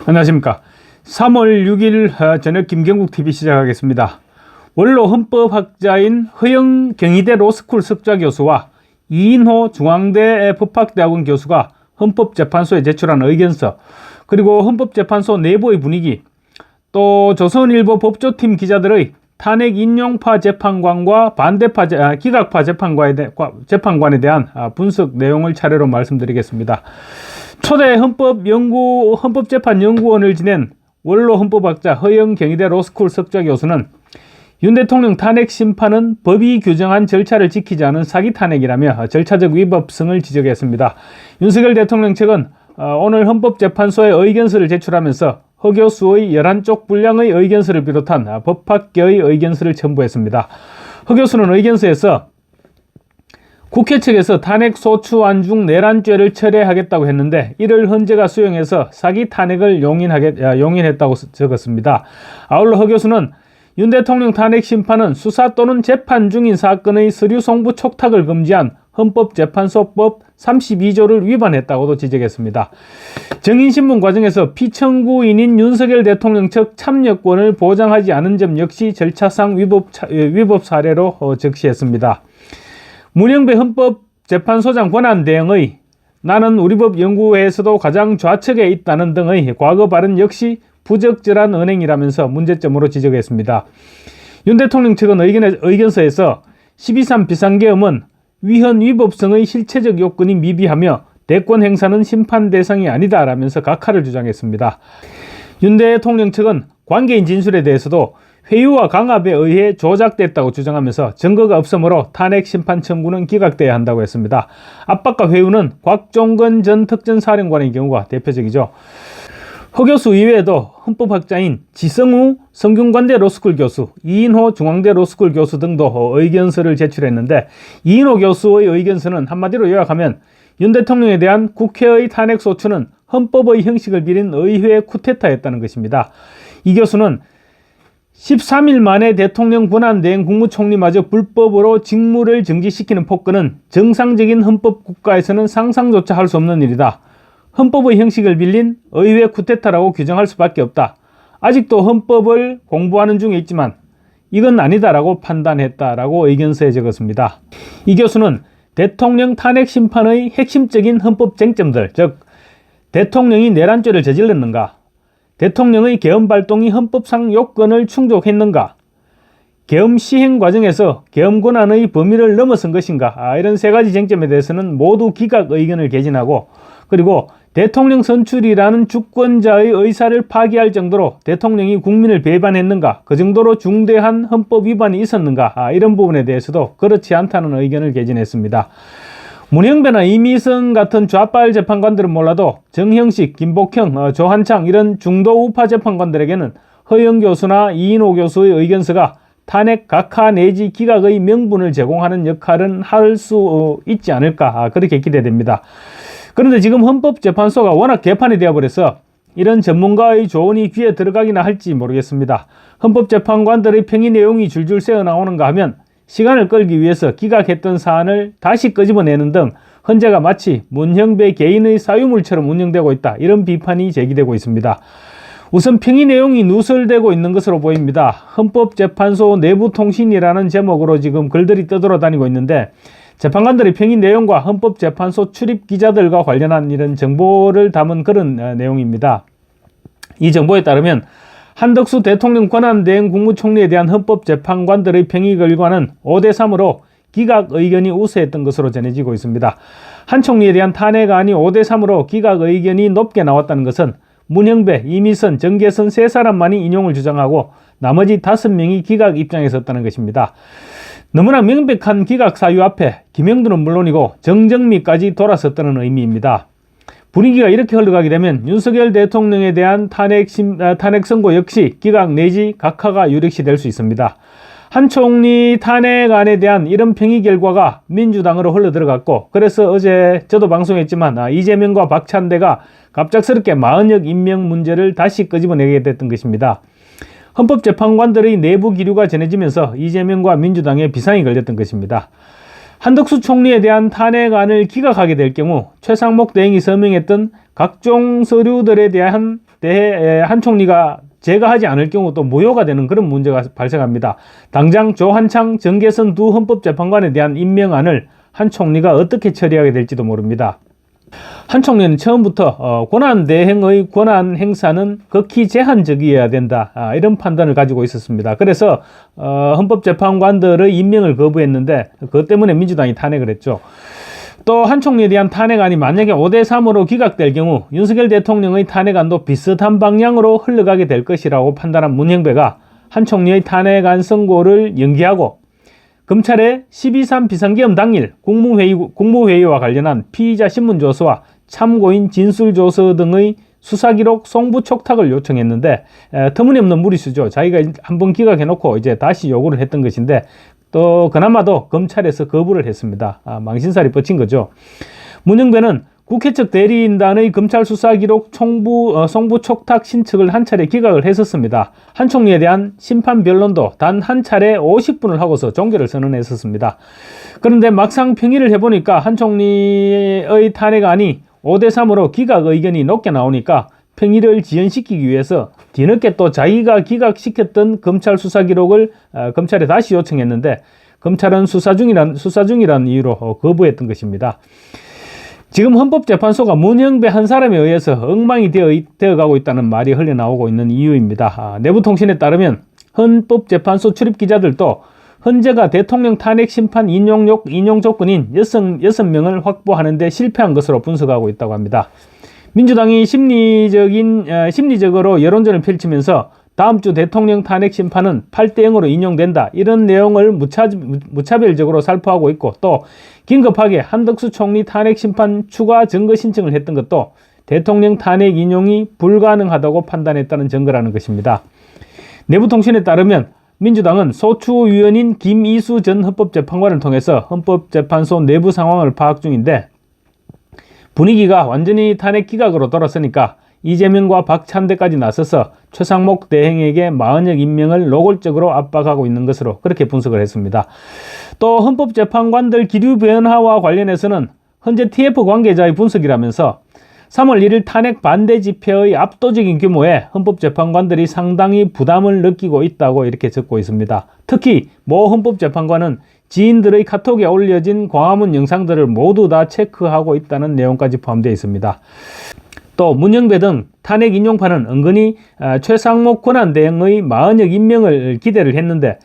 안녕하십니까. 3월 6일 저녁 김경국TV 시작하겠습니다. 원로 헌법학자인 허영 경희대 로스쿨 석좌교수와 이인호 중앙대 법학대학원 교수가 헌법재판소에 제출한 의견서, 그리고 헌법재판소 내부의 분위기, 또 조선일보 법조팀 기자들의 탄핵 인용파 재판관과 반대파 기각파 재판관에 대한 분석 내용을 차례로 말씀드리겠습니다. 초대 헌법재판연구원을 지낸 원로 헌법학자 허영 경희대 로스쿨 석좌 교수는 윤 대통령 탄핵 심판은 법이 규정한 절차를 지키지 않은 사기 탄핵이라며 절차적 위법성을 지적했습니다. 윤석열 대통령 측은 오늘 헌법재판소에 의견서를 제출하면서 허 교수의 11쪽 분량의 의견서를 비롯한 법학계의 의견서를 첨부했습니다. 허 교수는 의견서에서 국회 측에서 탄핵 소추 안중 내란죄를 철회하겠다고 했는데 이를 헌재가 수용해서 사기 탄핵을 용인했다고 적었습니다. 아울러 허 교수는 윤 대통령 탄핵 심판은 수사 또는 재판 중인 사건의 서류 송부 촉탁을 금지한 헌법재판소법 32조를 위반했다고도 지적했습니다. 정인신문 과정에서 피청구인인 윤석열 대통령 측 참여권을 보장하지 않은 점 역시 절차상 위법 사례로 적시했습니다. 문영배 헌법재판소장 권한대행의 나는 우리법 연구회에서도 가장 좌측에 있다는 등의 과거 발언 역시 부적절한 언행이라면서 문제점으로 지적했습니다. 윤 대통령 측은 의견서에서 12.3 비상계엄은 위헌 위법성의 실체적 요건이 미비하며 대권 행사는 심판 대상이 아니다라면서 각하를 주장했습니다. 윤 대통령 측은 관계인 진술에 대해서도 회유와 강압에 의해 조작됐다고 주장하면서 증거가 없으므로 탄핵 심판 청구는 기각돼야 한다고 했습니다. 압박과 회유는 곽종건 전 특전사령관의 경우가 대표적이죠. 허 교수 이외에도 헌법학자인 지성우 성균관대 로스쿨 교수, 이인호 중앙대 로스쿨 교수 등도 의견서를 제출했는데, 이인호 교수의 의견서는 한마디로 요약하면 윤 대통령에 대한 국회의 탄핵 소추는 헌법의 형식을 빌린 의회 쿠데타였다는 것입니다. 이 교수는 13일 만에 대통령 권한대행 국무총리마저 불법으로 직무를 정지시키는 폭거는 정상적인 헌법 국가에서는 상상조차 할 수 없는 일이다. 헌법의 형식을 빌린 의회 쿠데타라고 규정할 수밖에 없다. 아직도 헌법을 공부하는 중에 있지만 이건 아니다라고 판단했다라고 의견서에 적었습니다. 이 교수는 대통령 탄핵 심판의 핵심적인 헌법 쟁점들, 즉 대통령이 내란죄를 저질렀는가, 대통령의 계엄 발동이 헌법상 요건을 충족했는가, 계엄 시행 과정에서 계엄 권한의 범위를 넘어선 것인가, 이런 세 가지 쟁점에 대해서는 모두 기각 의견을 개진하고, 그리고 대통령 선출이라는 주권자의 의사를 파기할 정도로 대통령이 국민을 배반했는가, 그 정도로 중대한 헌법 위반이 있었는가, 이런 부분에 대해서도 그렇지 않다는 의견을 개진했습니다. 문영배나 이미성 같은 좌빨 재판관들은 몰라도 정형식, 김복형, 조한창 이런 중도 우파 재판관들에게는 허영 교수나 이인호 교수의 의견서가 탄핵 각하 내지 기각의 명분을 제공하는 역할은 할 수 있지 않을까, 그렇게 기대됩니다. 그런데 지금 헌법재판소가 워낙 개판이 되어버려서 이런 전문가의 조언이 귀에 들어가기나 할지 모르겠습니다. 헌법재판관들의 평의 내용이 줄줄 새어나오는가 하면 시간을 끌기 위해서 기각했던 사안을 다시 끄집어내는 등 헌재가 마치 문형배 개인의 사유물처럼 운영되고 있다, 이런 비판이 제기되고 있습니다. 우선 평의 내용이 누설되고 있는 것으로 보입니다. 헌법재판소 내부통신이라는 제목으로 지금 글들이 떠돌아다니고 있는데, 재판관들의 평의 내용과 헌법재판소 출입 기자들과 관련한 이런 정보를 담은 그런 내용입니다. 이 정보에 따르면 한덕수 대통령 권한대행 국무총리에 대한 헌법재판관들의 평의 결과는 5대3으로 기각 의견이 우세했던 것으로 전해지고 있습니다. 한 총리에 대한 탄핵안이 5대3으로 기각 의견이 높게 나왔다는 것은 문형배, 이미선, 정계선 세 사람만이 인용을 주장하고 나머지 5명이 기각 입장에 섰다는 것입니다. 너무나 명백한 기각 사유 앞에 김영두는 물론이고 정정미까지 돌아섰다는 의미입니다. 분위기가 이렇게 흘러가게 되면 윤석열 대통령에 대한 탄핵 선고 역시 기각 내지 각하가 유력시 될 수 있습니다. 한 총리 탄핵안에 대한 이런 평의 결과가 민주당으로 흘러들어갔고, 그래서 어제 저도 방송했지만 이재명과 박찬대가 갑작스럽게 마흔역 임명 문제를 다시 끄집어내게 됐던 것입니다. 헌법재판관들의 내부 기류가 전해지면서 이재명과 민주당에 비상이 걸렸던 것입니다. 한덕수 총리에 대한 탄핵안을 기각하게 될 경우 최상목 대행이 서명했던 각종 서류들에 대한 대해 한 총리가 제거하지 않을 경우 또 무효가 되는 그런 문제가 발생합니다. 당장 조한창, 정계선 두 헌법재판관에 대한 임명안을 한 총리가 어떻게 처리하게 될지도 모릅니다. 한 총리는 처음부터 권한대행의 권한 행사는 극히 제한적이어야 된다, 이런 판단을 가지고 있었습니다. 그래서 헌법재판관들의 임명을 거부했는데 그것 때문에 민주당이 탄핵을 했죠. 또 한 총리에 대한 탄핵안이 만약에 5대3으로 기각될 경우 윤석열 대통령의 탄핵안도 비슷한 방향으로 흘러가게 될 것이라고 판단한 문형배가 한 총리의 탄핵안 선고를 연기하고 검찰의 12.3 비상계엄 당일 국무회의와 관련한 피의자 신문조서와 참고인 진술조서 등의 수사기록 송부 촉탁을 요청했는데 터무니없는 무리수죠. 자기가 한번 기각해놓고 이제 다시 요구를 했던 것인데 또 그나마도 검찰에서 거부를 했습니다. 망신살이 뻗친 거죠. 문형배는 국회 측 대리인단의 검찰 수사기록 송부 촉탁 신청을 한 차례 기각을 했었습니다. 한 총리에 대한 심판 변론도 단 한 차례 50분을 하고서 종결을 선언했었습니다. 그런데 막상 평의를 해보니까 한 총리의 탄핵안이 5대3으로 기각 의견이 높게 나오니까 평의를 지연시키기 위해서 뒤늦게 또 자기가 기각시켰던 검찰 수사 기록을 검찰에 다시 요청했는데 검찰은 수사 중이란 이유로 거부했던 것입니다. 지금 헌법재판소가 문형배 한 사람에 의해서 엉망이 되어가고 있다는 말이 흘러나오고 있는 이유입니다. 내부통신에 따르면 헌법재판소 출입 기자들도 헌재가 대통령 탄핵 심판 인용 조건인 6명을 확보하는 데 실패한 것으로 분석하고 있다고 합니다. 민주당이 심리적으로 여론전을 펼치면서 다음 주 대통령 탄핵 심판은 8대0으로 인용된다, 이런 내용을 무차별적으로 살포하고 있고 또 긴급하게 한덕수 총리 탄핵 심판 추가 증거 신청을 했던 것도 대통령 탄핵 인용이 불가능하다고 판단했다는 증거라는 것입니다. 내부통신에 따르면 민주당은 소추위원인 김이수 전 헌법재판관을 통해서 헌법재판소 내부 상황을 파악 중인데 분위기가 완전히 탄핵 기각으로 돌았으니까 이재명과 박찬대까지 나서서 최상목 대행에게 마흔역 임명을 노골적으로 압박하고 있는 것으로 그렇게 분석을 했습니다. 또 헌법재판관들 기류 변화와 관련해서는 현재 TF 관계자의 분석이라면서 3월 1일 탄핵 반대 집회의 압도적인 규모에 헌법재판관들이 상당히 부담을 느끼고 있다고 이렇게 적고 있습니다. 특히 모 헌법재판관은 지인들의 카톡에 올려진 광화문 영상들을 모두 다 체크하고 있다는 내용까지 포함되어 있습니다. 또 문형배 등 탄핵 인용파는 은근히 최상목 권한대행의 마흔역 임명을 기대를 했는데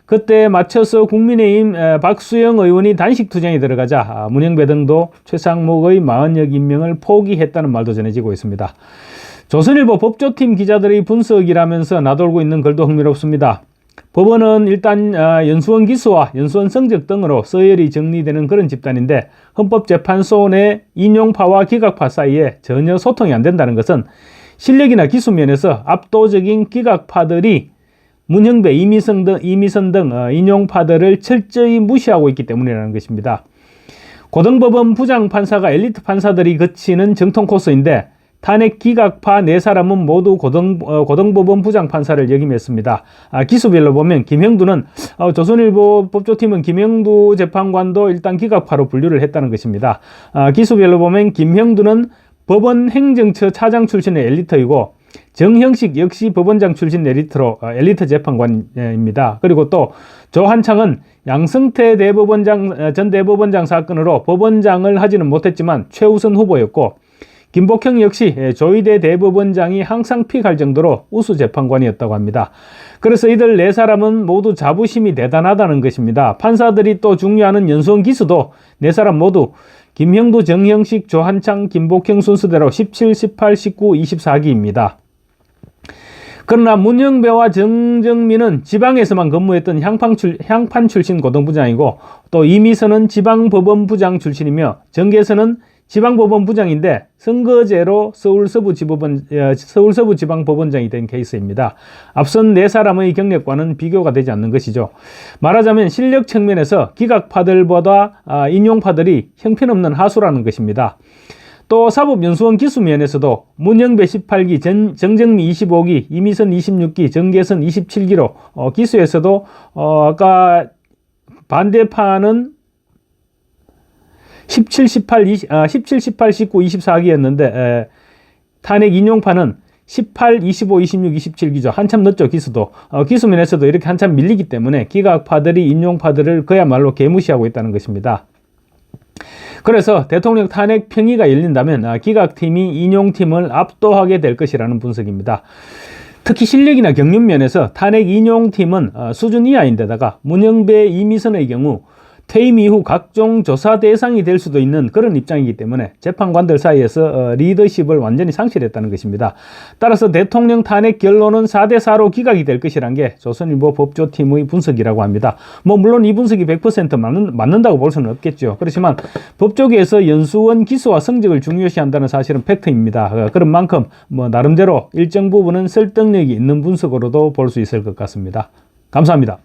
그때 맞춰서 국민의힘 박수영 의원이 단식 투쟁에 들어가자 문형배 등도 최상목의 마흔역 임명을 포기했다는 말도 전해지고 있습니다. 조선일보 법조팀 기자들의 분석이라면서 나돌고 있는 글도 흥미롭습니다. 법원은 일단 연수원 기수와 연수원 성적 등으로 서열이 정리되는 그런 집단인데 헌법재판소 내 인용파와 기각파 사이에 전혀 소통이 안 된다는 것은 실력이나 기수 면에서 압도적인 기각파들이 문형배, 이미선 등 인용파들을 철저히 무시하고 있기 때문이라는 것입니다. 고등법원 부장판사가 엘리트 판사들이 거치는 정통 코스인데 탄핵 기각파 4사람은 모두 고등법원 부장판사를 역임했습니다. 기수별로 보면 김형두는 조선일보 법조팀은 김형두 재판관도 일단 기각파로 분류를 했다는 것입니다. 기수별로 보면 김형두는 법원 행정처 차장 출신의 엘리트이고 정형식 역시 법원장 출신 엘리트 재판관입니다. 그리고 또 조한창은 양승태 전 대법원장 사건으로 법원장을 하지는 못했지만 최우선 후보였고 김복형 역시 조희대 대법원장이 항상 픽할 정도로 우수 재판관이었다고 합니다. 그래서 이들 4사람은 모두 자부심이 대단하다는 것입니다. 판사들이 또 중요하는 연수원 기수도 4사람 모두 김형두, 정형식, 조한창, 김복형 순서대로 17, 18, 19, 24기입니다. 그러나 문형배와 정정민은 지방에서만 근무했던 향판 출신 고등부장이고 또 이미선은 지방법원부장 출신이며 정계선은 지방법원부장인데 선거제로 서울서부지방법원장이 된 케이스입니다. 앞선 4사람의 경력과는 비교가 되지 않는 것이죠. 말하자면 실력 측면에서 기각파들보다 인용파들이 형편없는 하수라는 것입니다. 또 사법연수원 기수면에서도 문형배 18기, 정정미 25기, 이미선 26기, 정계선 27기로 기수에서도 아까 반대파는 17, 18, 19, 24기였는데 탄핵 인용파는 18, 25, 26, 27 기조 한참 늦죠. 기수도. 기수면에서도 이렇게 한참 밀리기 때문에 기각파들이 인용파들을 그야말로 개무시하고 있다는 것입니다. 그래서 대통령 탄핵 평의가 열린다면 기각팀이 인용팀을 압도하게 될 것이라는 분석입니다. 특히 실력이나 경륜 면에서 탄핵 인용팀은 수준 이하인데다가 문영배, 이미선의 경우 퇴임 이후 각종 조사 대상이 될 수도 있는 그런 입장이기 때문에 재판관들 사이에서 리더십을 완전히 상실했다는 것입니다. 따라서 대통령 탄핵 결론은 4대4로 기각이 될 것이란 게 조선일보 법조팀의 분석이라고 합니다. 물론 이 분석이 100% 맞는다고 볼 수는 없겠죠. 그렇지만 법조계에서 연수원 기소와 성적을 중요시한다는 사실은 팩트입니다. 그런 만큼 나름대로 일정 부분은 설득력이 있는 분석으로도 볼 수 있을 것 같습니다. 감사합니다.